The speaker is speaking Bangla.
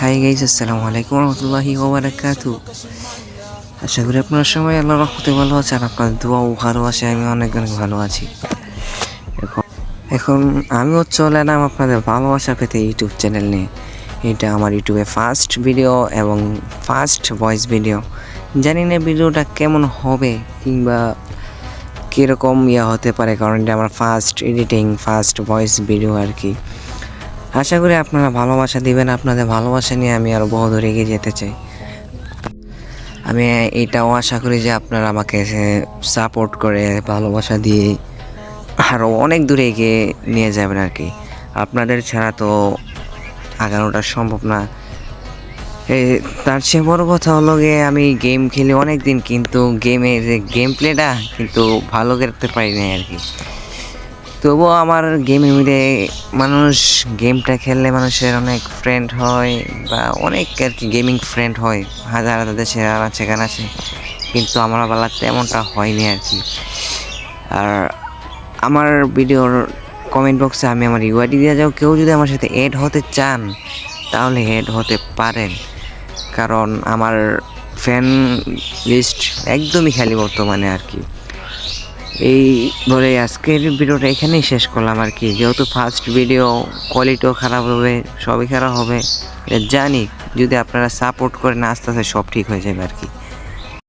হাই গাইস, আসসালামু আলাইকুম রহমতুল্লাহি ওয়া বারাকাতুহু। আশা করি আপনারা সবাই আল্লাহর রহমতে ভালো আছেন। আপনাদের দোয়া ও ভালোবাসায় আমি অনেক অনেক ভালো আছি। এখন এখন আমিও চলে এলাম আপনাদের ভালোবাসা পেতে ইউটিউব চ্যানেল নিয়ে। এটা আমার ইউটিউবে ফার্স্ট ভিডিও এবং ফার্স্ট ভয়েস ভিডিও। জানি না ভিডিওটা কেমন হবে কিংবা কীরকম হতে পারে, কারণ এটা আমার first editing, first voice video আর কি। আশা করি আপনারা ভালোবাসা দিবেন। আপনাদের ভালোবাসা নিয়ে আমি আরও বহু দূর এগিয়ে যেতে চাই। আমি এটাও আশা করি যে আপনারা আমাকে সাপোর্ট করে ভালোবাসা দিয়ে আরও অনেক দূরে এগিয়ে নিয়ে যাবেন আর কি। আপনাদের ছাড়া তো আগানোটা সম্ভব না। তার চেয়ে বড় কথা হলো গিয়ে আমি গেম খেলি অনেক দিন, কিন্তু গেমের যে গেম প্লেটা কিন্তু ভালো করতে পারি না আর কি। তবুও আমার গেমের মধ্যে মানুষ গেমটা খেললে মানুষের অনেক ফ্রেন্ড হয় বা অনেক আর কি গেমিং ফ্রেন্ড হয়, হাজার হাজার দেশের সেখানে আছে, কিন্তু আমার বেলা তেমনটা হয়নি আর কি। আর আমার ভিডিওর কমেন্ট বক্সে আমি আমার ইউআইডি দিয়ে যাও, কেউ যদি আমার সাথে এড হতে চান তাহলে এড হতে পারেন, কারণ আমার ফ্যান লিস্ট একদমই খালি বর্তমানে আর কি। এই বলে আজকের ভিডিওটা এখানেই শেষ করলাম আর কি। যেহেতু ফার্স্ট ভিডিও, কোয়ালিটিও খারাপ হবে, সবই খারাপ হবে এটা জানি। যদি আপনারা সাপোর্ট করেন আস্তে আস্তে সব ঠিক হয়ে যাবে আর কি।